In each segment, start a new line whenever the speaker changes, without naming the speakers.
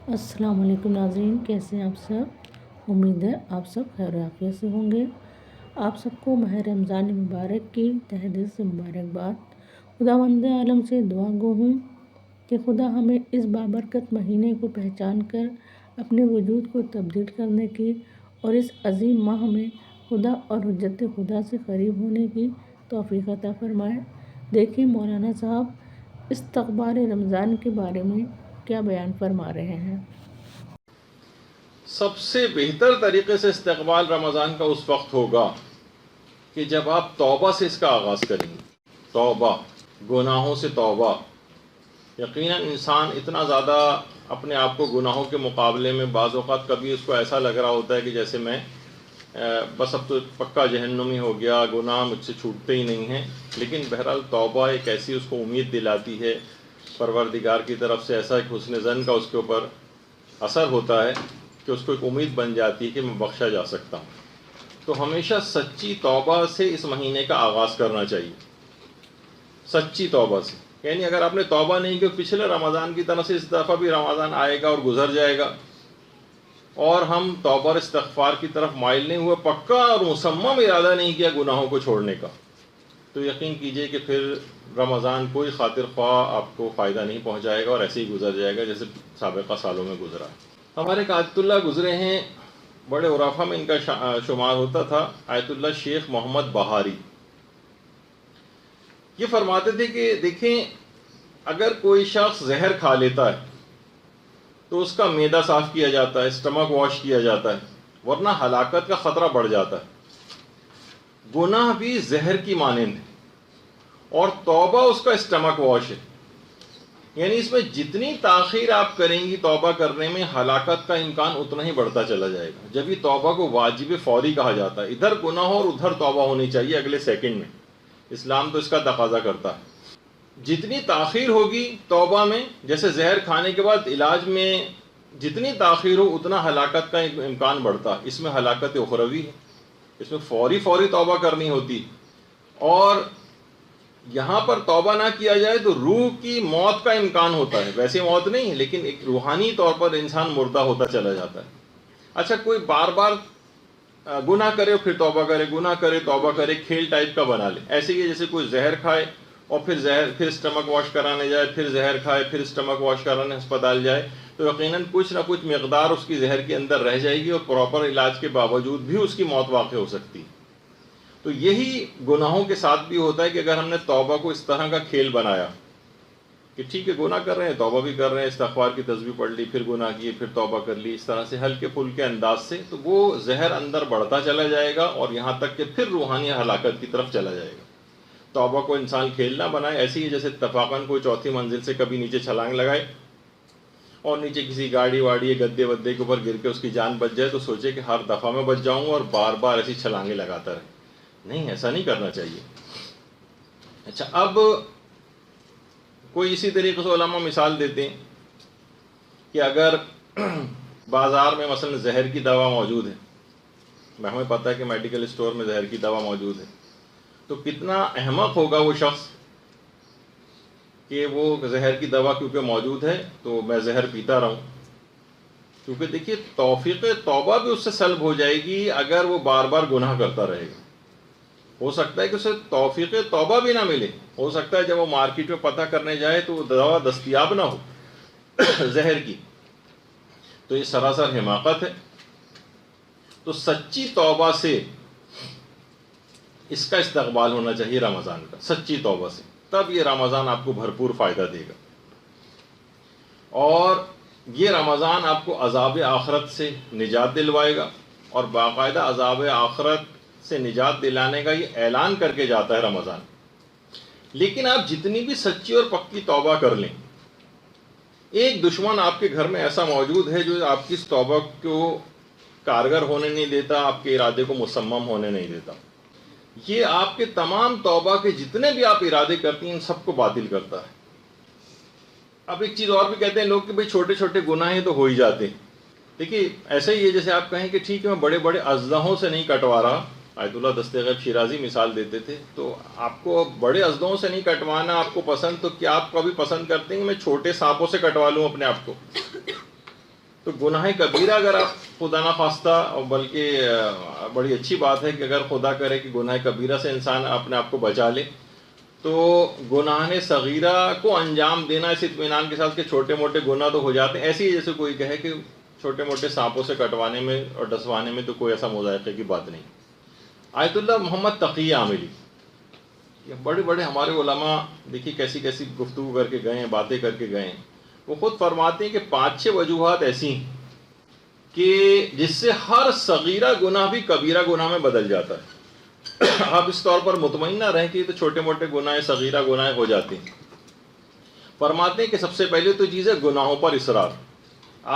السلام علیکم ناظرین، کیسے ہیں آپ سب؟ امید ہے آپ سب خیر و عافیت سے ہوں گے۔ آپ سب کو ماہ رمضان مبارک کی تہہ دل سے مبارکباد۔ خداوند عالم سے دعا گو ہوں کہ خدا ہمیں اس بابرکت مہینے کو پہچان کر اپنے وجود کو تبدیل کرنے کی اور اس عظیم ماہ میں خدا اور حجت خدا سے قریب ہونے کی توفیق عطا فرمائے۔ دیکھیں مولانا صاحب استقبال رمضان کے بارے میں کیا بیان فرما رہے ہیں۔
سب سے بہتر طریقے سے استقبال رمضان کا اس وقت ہوگا کہ جب آپ توبہ سے اس کا آغاز کریں گے۔ توبہ، گناہوں سے توبہ۔ یقیناً انسان اتنا زیادہ اپنے آپ کو گناہوں کے مقابلے میں بعض اوقات کبھی اس کو ایسا لگ رہا ہوتا ہے کہ جیسے میں بس اب تو پکا جہنمی ہو گیا، گناہ مجھ سے چھوٹتے ہی نہیں ہیں۔ لیکن بہرحال توبہ ایک ایسی اس کو امید دلاتی ہے، پروردگار کی طرف سے ایسا ایک حسن ظن کا اس کے اوپر اثر ہوتا ہے کہ اس کو ایک امید بن جاتی ہے کہ میں بخشا جا سکتا ہوں۔ تو ہمیشہ سچی توبہ سے اس مہینے کا آغاز کرنا چاہیے، سچی توبہ سے۔ یعنی اگر آپ نے توبہ نہیں کی پچھلے رمضان کی طرح سے اس دفعہ بھی رمضان آئے گا اور گزر جائے گا اور ہم توبہ اور استغفار کی طرف مائل نہیں ہوئے، پکا اور مصمم ارادہ نہیں کیا گناہوں کو چھوڑنے کا، تو یقین کیجئے کہ پھر رمضان کوئی خاطر خواہ آپ کو فائدہ نہیں پہنچائے گا اور ایسے ہی گزر جائے گا جیسے سابقہ سالوں میں گزرا ہے۔ ہمارے ایک آیت اللہ گزرے ہیں، بڑے عرفہ میں ان کا شمار ہوتا تھا، آیت اللہ شیخ محمد بہاری۔ یہ فرماتے تھے کہ دیکھیں اگر کوئی شخص زہر کھا لیتا ہے تو اس کا معدہ صاف کیا جاتا ہے، اسٹمک واش کیا جاتا ہے، ورنہ ہلاکت کا خطرہ بڑھ جاتا ہے۔ گناہ بھی زہر کی مانند ہے اور توبہ اس کا اسٹمک واش ہے، یعنی اس میں جتنی تاخیر آپ کریں گی توبہ کرنے میں، ہلاکت کا امکان اتنا ہی بڑھتا چلا جائے گا۔ جب یہ توبہ کو واجب فوری کہا جاتا ہے، ادھر گناہ اور ادھر توبہ ہونی چاہیے اگلے سیکنڈ میں، اسلام تو اس کا تقاضا کرتا ہے۔ جتنی تاخیر ہوگی توبہ میں، جیسے زہر کھانے کے بعد علاج میں جتنی تاخیر ہو اتنا ہلاکت کا امکان بڑھتا ہے۔ اس میں ہلاکت اخروی ہے، اس میں فوری توبہ کرنی ہوتی، اور یہاں پر توبہ نہ کیا جائے تو روح کی موت کا امکان ہوتا ہے، ویسے موت نہیں لیکن ایک روحانی طور پر انسان مردہ ہوتا چلا جاتا ہے۔ اچھا کوئی بار بار گناہ کرے پھر توبہ کرے، گناہ کرے توبہ کرے، کھیل ٹائپ کا بنا لے، ایسے ہی جیسے کوئی زہر کھائے اور پھر اسٹمک واش کرانے جائے، پھر زہر کھائے پھر اسٹمک واش کرانے ہسپتال جائے، تو یقیناً کچھ نہ کچھ مقدار اس کی زہر کے اندر رہ جائے گی اور پراپر علاج کے باوجود بھی اس کی موت واقع ہو سکتی ہے۔ تو یہی گناہوں کے ساتھ بھی ہوتا ہے کہ اگر ہم نے توبہ کو اس طرح کا کھیل بنایا کہ ٹھیک ہے گناہ کر رہے ہیں توبہ بھی کر رہے ہیں، استغفار کی تسبیح پڑھ لی، پھر گناہ کیے پھر توبہ کر لی، اس طرح سے ہلکے پھلکے انداز سے، تو وہ زہر اندر بڑھتا چلا جائے گا اور یہاں تک کہ پھر روحانی ہلاکت کی طرف چلا جائے گا۔ توبہ کو انسان کھیل نہ بنائے، ایسے ہی جیسے اتفاقاً کوئی چوتھی منزل سے کبھی نیچے چھلانگ لگائے اور نیچے کسی گاڑی واڑی گدے ودے کے اوپر گر کے اس کی جان بچ جائے تو سوچے کہ ہر دفعہ میں بچ جاؤں گا اور بار بار ایسی چھلانگیں لگاتا رہے۔ نہیں، ایسا نہیں کرنا چاہیے۔ اچھا اب کوئی اسی طریقے سے علماء مثال دیتے ہیں کہ اگر بازار میں مثلا زہر کی دوا موجود ہے، ہمیں پتہ ہے کہ میڈیکل اسٹور میں زہر کی دوا موجود ہے، تو کتنا احمق ہوگا وہ شخص کہ وہ زہر کی دوا کیونکہ موجود ہے تو میں زہر پیتا رہوں، کیونکہ دیکھیے توفیق توبہ بھی اس سے سلب ہو جائے گی اگر وہ بار بار گناہ کرتا رہے گا۔ ہو سکتا ہے کہ اسے توفیق توبہ بھی نہ ملے، ہو سکتا ہے جب وہ مارکیٹ میں پتہ کرنے جائے تو وہ دوا دستیاب نہ ہو زہر کی، تو یہ سراسر حماقت ہے۔ تو سچی توبہ سے اس کا استقبال ہونا چاہیے رمضان کا، سچی توبہ سے، تب یہ رمضان آپ کو بھرپور فائدہ دے گا، اور یہ رمضان آپ کو عذاب آخرت سے نجات دلوائے گا، اور باقاعدہ عذاب آخرت سے نجات دلانے کا یہ اعلان کر کے جاتا ہے رمضان۔ لیکن آپ جتنی بھی سچی اور پکی توبہ کر لیں، ایک دشمن آپ کے گھر میں ایسا موجود ہے جو آپ کی اس توبہ کو کارگر ہونے نہیں دیتا، آپ کے ارادے کو مصمم ہونے نہیں دیتا۔ یہ آپ کے تمام توبہ کے جتنے بھی آپ ارادے کرتی ہیں ان سب کو باطل کرتا ہے۔ اب ایک چیز اور بھی کہتے ہیں لوگ کہ بھئی چھوٹے چھوٹے گناہ ہیں تو ہو ہی جاتے ہیں۔ دیکھیے ایسے ہی ہے جیسے آپ کہیں کہ ٹھیک ہے میں بڑے بڑے اژدہوں سے نہیں کٹوا رہا، آیت اللہ دست غیب شیرازی مثال دیتے تھے، تو آپ کو بڑے اژدہوں سے نہیں کٹوانا آپ کو پسند، تو کیا آپ کبھی پسند کرتے ہیں کہ میں چھوٹے سانپوں سے کٹوا لوں اپنے آپ کو؟ تو گناہ کبیرہ اگر آپ خدا نہ خواستہ، اور بلکہ بڑی اچھی بات ہے کہ اگر خدا کرے کہ گناہ کبیرہ سے انسان اپنے آپ کو بچا لے، تو گناہ صغیرہ کو انجام دینا اس اطمینان کے ساتھ کہ چھوٹے موٹے گناہ تو ہو جاتے ہیں، ایسے ہی جیسے کوئی کہے کہ چھوٹے موٹے سانپوں سے کٹوانے میں اور ڈسوانے میں تو کوئی ایسا مذائقے کی بات نہیں۔ آیت اللہ محمد تقی عاملی، یہ بڑے بڑے ہمارے علماء دیکھیے کیسی کیسی گفتگو کر کے گئے ہیں، باتیں کر کے گئے ہیں، وہ خود فرماتے ہیں کہ 5-6 وجوہات ایسی ہیں کہ جس سے ہر صغیرہ گناہ بھی کبیرہ گناہ میں بدل جاتا ہے۔ آپ اس طور پر مطمئن نہ رہیں کہ یہ تو چھوٹے موٹے گناہ صغیرہ گناہ ہو جاتے ہیں۔ فرماتے ہیں کہ سب سے پہلے تو چیز ہے گناہوں پر اصرار۔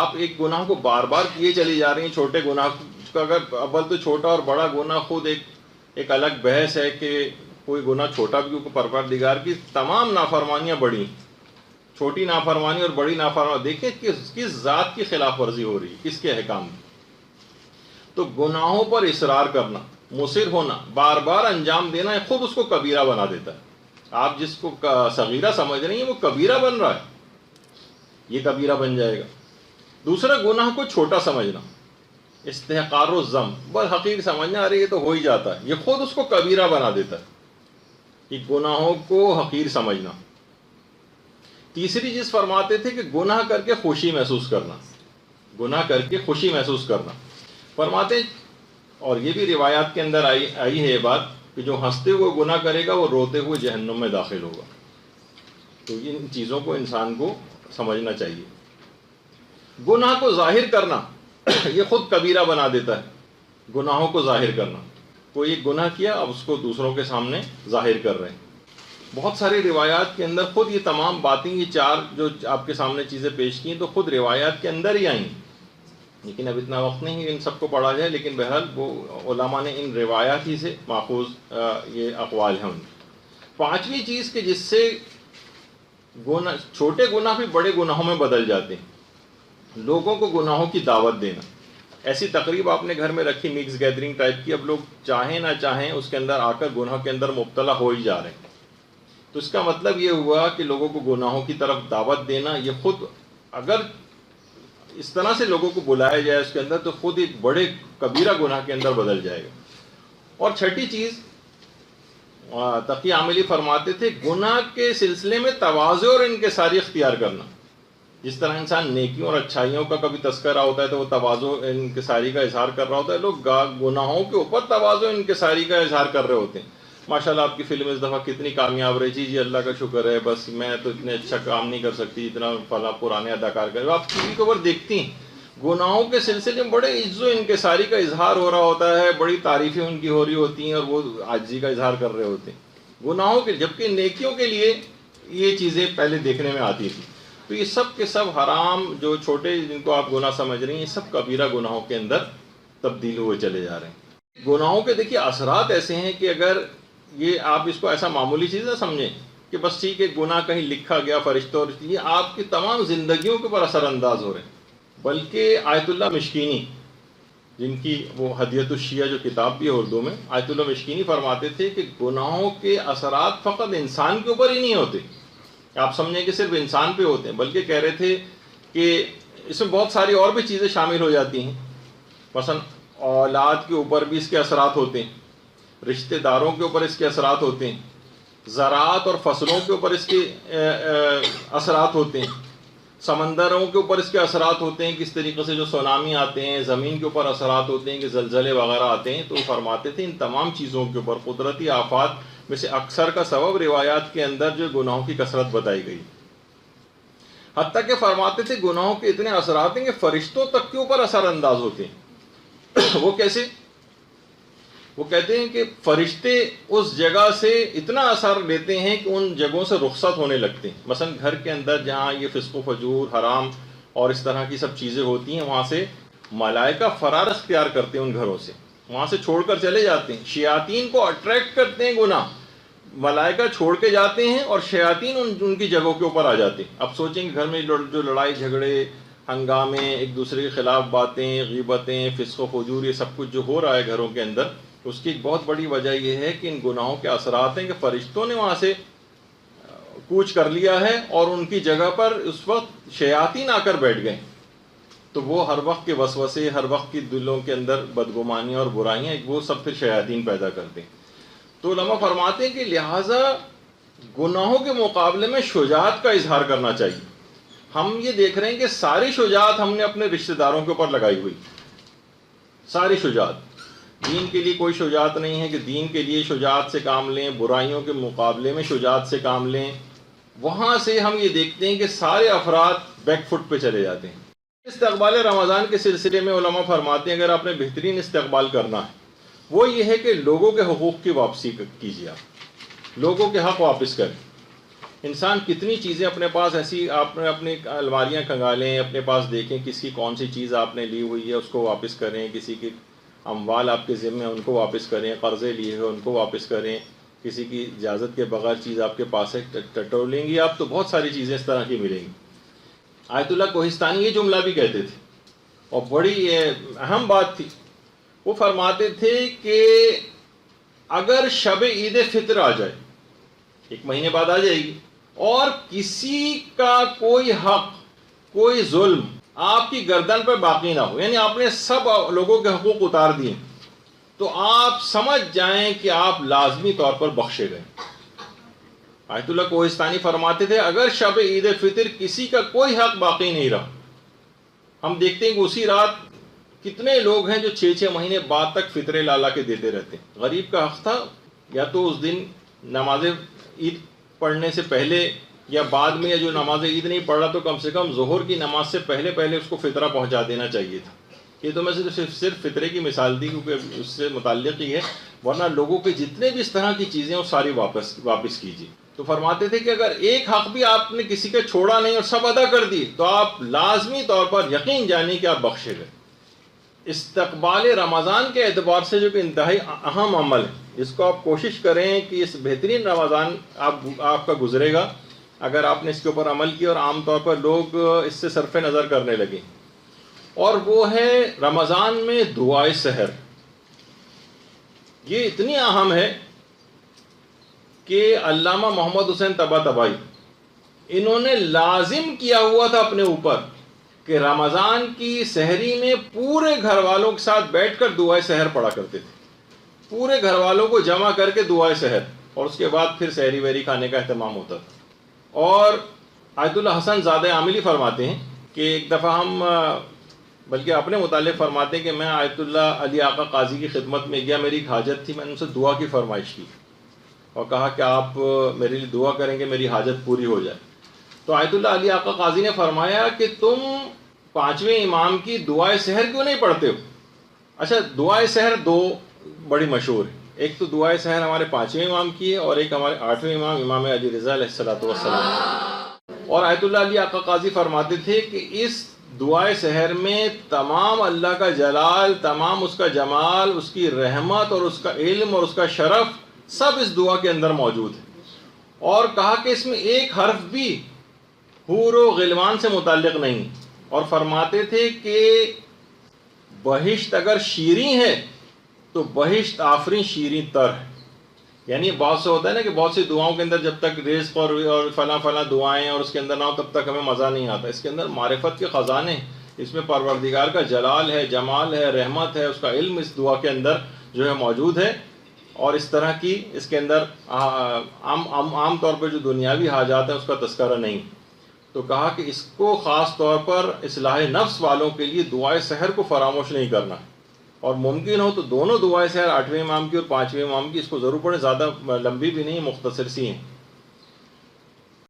آپ ایک گناہ کو بار بار کیے چلی جا رہی ہیں، چھوٹے گناہ کا اگر اول تو چھوٹا اور بڑا گناہ خود ایک الگ بحث ہے کہ کوئی گناہ چھوٹا بھی ہو، پروردگار کی تمام نافرمانیاں بڑی، چھوٹی نافرمانی اور بڑی نافرمانی دیکھیں کس ذات کی خلاف ورزی ہو رہی ہے، کس کے احکام کی۔ تو گناہوں پر اصرار کرنا، مصر ہونا، بار بار انجام دینا، خود اس کو کبیرہ بنا دیتا ہے۔ آپ جس کو صغیرہ سمجھ رہی ہیں وہ کبیرہ بن رہا ہے، یہ کبیرہ بن جائے گا۔ دوسرا، گناہ کو چھوٹا سمجھنا، استحقار الذم، بس حقیر سمجھنا، ارے یہ تو ہو ہی جاتا ہے، یہ خود اس کو کبیرہ بنا دیتا ہے، یہ گناہوں کو حقیر سمجھنا۔ تیسری چیز فرماتے تھے کہ گناہ کر کے خوشی محسوس کرنا، گناہ کر کے خوشی محسوس کرنا۔ فرماتے، اور یہ بھی روایات کے اندر آئی ہے یہ بات کہ جو ہنستے ہوئے گناہ کرے گا وہ روتے ہوئے جہنم میں داخل ہوگا۔ تو ان چیزوں کو انسان کو سمجھنا چاہیے۔ گناہ کو ظاہر کرنا یہ خود کبیرہ بنا دیتا ہے، گناہوں کو ظاہر کرنا۔ کوئی ایک گناہ کیا، اب اس کو دوسروں کے سامنے ظاہر کر رہے ہیں۔ بہت ساری روایات کے اندر خود یہ تمام باتیں، یہ 4 جو آپ کے سامنے چیزیں پیش کی ہیں، تو خود روایات کے اندر ہی آئیں، لیکن اب اتنا وقت نہیں کہ ان سب کو پڑھا جائے، لیکن بہرحال وہ علماء نے ان روایات ہی سے ماخوذ یہ اقوال ہیں ان۔ 5ویں چیز کہ جس سے چھوٹے گناہ بھی بڑے گناہوں میں بدل جاتے ہیں، لوگوں کو گناہوں کی دعوت دینا۔ ایسی تقریب آپ نے گھر میں رکھی، مکس گیدرنگ ٹائپ کی، اب لوگ چاہیں نہ چاہیں اس کے اندر آ کر گناہ کے اندر مبتلا ہو ہی جا رہے ہیں۔ تو اس کا مطلب یہ ہوا کہ لوگوں کو گناہوں کی طرف دعوت دینا، یہ خود اگر اس طرح سے لوگوں کو بلایا جائے اس کے اندر، تو خود ایک بڑے کبیرہ گناہ کے اندر بدل جائے گا۔ اور 6ٹھی چیز تقی عاملی فرماتے تھے، گناہ کے سلسلے میں تواضع اور انکساری اختیار کرنا۔ جس طرح انسان نیکیوں اور اچھائیوں کا کبھی تذکرہ ہوتا ہے تو وہ تواضع انکساری کا اظہار کر رہا ہوتا ہے، لوگ گناہوں کے اوپر تواضع انکساری کا اظہار کر رہے ہوتے ہیں۔ ماشاءاللہ آپ کی فلم اس دفعہ کتنی کامیاب رہی، جی اللہ کا شکر ہے، بس میں تو اتنے اچھا کام نہیں کر سکتی اتنا فلاں پرانے اداکار کر۔ آپ ٹی وی کے اوپر دیکھتی ہیں، گناہوں کے سلسلے میں بڑے عجز و انکساری کا اظہار ہو رہا ہوتا ہے، بڑی تعریفیں ان کی ہو رہی ہوتی ہیں، اور وہ عاجزی کا اظہار کر رہے ہوتے ہیں گناہوں کے، جبکہ نیکیوں کے لیے یہ چیزیں پہلے دیکھنے میں آتی تھی۔ تو یہ سب کے سب حرام، جو چھوٹے جن کو آپ گناہ سمجھ رہی ہیں، یہ سب کبیرہ گناہوں کے اندر تبدیل ہوئے چلے جا رہے ہیں۔ گناہوں کے دیکھیے اثرات ایسے ہیں کہ اگر یہ آپ اس کو ایسا معمولی چیز نہ سمجھیں کہ بس ٹھیک ہے گناہ کہیں لکھا گیا فرشتوں، اور یہ آپ کی تمام زندگیوں کے اوپر اثر انداز ہو رہے ہیں۔ بلکہ آیت اللہ مشکینی، جن کی وہ ہدیت الشیعہ جو کتاب بھی ہے اردو میں، آیت اللہ مشکینی فرماتے تھے کہ گناہوں کے اثرات فقط انسان کے اوپر ہی نہیں ہوتے، آپ سمجھیں کہ صرف انسان پہ ہوتے ہیں، بلکہ کہہ رہے تھے کہ اس میں بہت ساری اور بھی چیزیں شامل ہو جاتی ہیں۔ مثلا اولاد کے اوپر بھی اس کے اثرات ہوتے ہیں، رشتہ داروں کے اوپر اس کے اثرات ہوتے ہیں، زراعت اور فصلوں کے اوپر اس کے اثرات ہوتے ہیں، سمندروں کے اوپر اس کے اثرات ہوتے ہیں، کس طریقے سے جو سونامی آتے ہیں، زمین کے اوپر اثرات ہوتے ہیں کہ زلزلے وغیرہ آتے ہیں۔ تو فرماتے تھے ان تمام چیزوں کے اوپر قدرتی آفات میں سے اکثر کا سبب روایات کے اندر جو گناہوں کی کثرت بتائی گئی، حتیٰ کہ فرماتے تھے گناہوں کے اتنے اثرات ہیں کہ فرشتوں تک کے اوپر اثر انداز ہوتے ہیں۔ وہ کیسے؟ وہ کہتے ہیں کہ فرشتے اس جگہ سے اتنا اثر لیتے ہیں کہ ان جگہوں سے رخصت ہونے لگتے ہیں۔ مثلا گھر کے اندر جہاں یہ فسق و فجور، حرام اور اس طرح کی سب چیزیں ہوتی ہیں، وہاں سے ملائکہ فرار اختیار کرتے ہیں، ان گھروں سے وہاں سے چھوڑ کر چلے جاتے ہیں۔ شیاطین کو اٹریکٹ کرتے ہیں گناہ، ملائکہ چھوڑ کے جاتے ہیں اور شیاطین ان کی جگہوں کے اوپر آ جاتے ہیں۔ اب سوچیں کہ گھر میں جو لڑائی جھگڑے، ہنگامے، ایک دوسرے کے خلاف باتیں، غیبتیں، فسق و فجور، یہ سب کچھ جو ہو رہا ہے گھروں کے اندر، اس کی ایک بہت بڑی وجہ یہ ہے کہ ان گناہوں کے اثرات ہیں کہ فرشتوں نے وہاں سے کوچ کر لیا ہے، اور ان کی جگہ پر اس وقت شیاطین آ کر بیٹھ گئے۔ تو وہ ہر وقت کے وسوسے، ہر وقت کی دلوں کے اندر بدگمانیاں اور برائیاں، وہ سب پھر شیاطین پیدا کرتے ہیں۔ تو علماء فرماتے ہیں کہ لہٰذا گناہوں کے مقابلے میں شجاعت کا اظہار کرنا چاہیے۔ ہم یہ دیکھ رہے ہیں کہ ساری شجاعت ہم نے اپنے رشتہ داروں کے اوپر لگائی ہوئی، ساری شجاعت۔ دین کے لیے کوئی شجاعت نہیں ہے کہ دین کے لیے شجاعت سے کام لیں، برائیوں کے مقابلے میں شجاعت سے کام لیں۔ وہاں سے ہم یہ دیکھتے ہیں کہ سارے افراد بیک فٹ پہ چلے جاتے ہیں۔ استقبال رمضان کے سلسلے میں علماء فرماتے ہیں اگر آپ نے بہترین استقبال کرنا ہے وہ یہ ہے کہ لوگوں کے حقوق کی واپسی کیجیے، آپ لوگوں کے حق واپس کریں۔ انسان کتنی چیزیں اپنے پاس ایسی، آپ نے اپنی الماریاں کھنگالیں، اپنے پاس دیکھیں کس کی کون سی چیز آپ نے لی ہوئی ہے اس کو واپس کریں، کسی کی اموال آپ کے ذمہ ہیں ان کو واپس کریں، قرضے لیے ہوئے ان کو واپس کریں، کسی کی اجازت کے بغیر چیز آپ کے پاس ہے ٹٹولیں گی آپ تو بہت ساری چیزیں اس طرح کی ملیں گی۔ آیت اللہ کوہستانی یہ جملہ بھی کہتے تھے اور بڑی اہم بات تھی۔ وہ فرماتے تھے کہ اگر شب عید فطر آ جائے، ایک مہینے بعد آ جائے گی، اور کسی کا کوئی حق، کوئی ظلم آپ کی گردن پر باقی نہ ہو، یعنی آپ نے سب لوگوں کے حقوق اتار دیے، تو آپ سمجھ جائیں کہ آپ لازمی طور پر بخشے گئے۔ آیت اللہ کوہستانی فرماتے تھے اگر شب عید فطر کسی کا کوئی حق باقی نہیں رہا، ہم دیکھتے ہیں کہ اسی رات کتنے لوگ ہیں جو 6 مہینے بعد تک فطرے لالا کے دیتے رہتے ہیں۔ غریب کا حق تھا یا تو اس دن نماز عید پڑھنے سے پہلے یا بعد میں، یا جو نماز عید نہیں پڑھ رہا تو کم سے کم ظہر کی نماز سے پہلے اس کو فطرہ پہنچا دینا چاہیے تھا۔ یہ تو میں صرف فطرے کی مثال دی کیونکہ اس سے متعلق ہی ہے، ورنہ لوگوں کے جتنے بھی اس طرح کی چیزیں وہ ساری واپس کیجیے۔ تو فرماتے تھے کہ اگر ایک حق بھی آپ نے کسی کا چھوڑا نہیں اور سب ادا کر دیے تو آپ لازمی طور پر یقین جانیں کہ آپ بخشے گئے۔ استقبال رمضان کے اعتبار سے جو کہ انتہائی اہم عمل ہے، اس کو آپ کوشش کریں کہ اس بہترین رمضان آپ کا گزرے گا اگر آپ نے اس کے اوپر عمل کیا، اور عام طور پر لوگ اس سے صرف نظر کرنے لگے، اور وہ ہے رمضان میں دعائے سحر۔ یہ اتنی اہم ہے کہ علامہ محمد حسین طباطبائی انہوں نے لازم کیا ہوا تھا اپنے اوپر کہ رمضان کی سحری میں پورے گھر والوں کے ساتھ بیٹھ کر دعائے سحر پڑھا کرتے تھے، پورے گھر والوں کو جمع کر کے دعائے سحر، اور اس کے بعد پھر سحری وحری کھانے کا اہتمام ہوتا تھا۔ اور آیت اللہ حسن زادہ عاملی فرماتے ہیں کہ ایک دفعہ ہم، بلکہ اپنے متعلق فرماتے ہیں کہ میں آیت اللہ علی آقا قاضی کی خدمت میں گیا، میری ایک حاجت تھی، میں نے ان سے دعا کی فرمائش کی اور کہا کہ آپ میرے لیے دعا کریں کہ میری حاجت پوری ہو جائے۔ تو آیت اللہ علی آقا قاضی نے فرمایا کہ تم 5ویں امام کی دعائے سحر کیوں نہیں پڑھتے ہو؟ اچھا، دعائے سحر 2 بڑی مشہور ہے، ایک تو دعائے سحر ہمارے 5ویں امام کی ہے اور ایک ہمارے 8ویں امام امام علی رضا علیہ السلام۔ اور آیت اللہ علی آقا قاضی فرماتے تھے کہ اس دعائے سحر میں تمام اللہ کا جلال، تمام اس کا جمال، اس کی رحمت اور اس کا علم اور اس کا شرف سب اس دعا کے اندر موجود ہے۔ اور کہا کہ اس میں ایک حرف بھی حور و غلمان سے متعلق نہیں، اور فرماتے تھے کہ بہشت اگر شیریں ہے تو بہشت آفرین شیریں تر ہے۔ یعنی بہت سے ہوتا ہے نا کہ بہت سی دعاؤں کے اندر جب تک رزق اور فلاں دعائیں اور اس کے اندر نہ ہو تب تک ہمیں مزہ نہیں آتا۔ اس کے اندر معرفت کے خزانے، اس میں پروردگار کا جلال ہے، جمال ہے، رحمت ہے، اس کا علم اس دعا کے اندر جو ہے موجود ہے، اور اس طرح کی اس کے اندر عام طور پہ جو دنیاوی حاجات ہیں اس کا تذکرہ نہیں۔ تو کہا کہ اس کو خاص طور پر اصلاح نفس والوں کے لیے دعائے سحر کو فراموش نہیں کرنا، اور ممکن ہو تو دونوں دعائیں سحر 8ویں امام کی اور 5ویں امام کی اس کو ضرور پڑھیں، زیادہ لمبی بھی نہیں، مختصر سی ہیں۔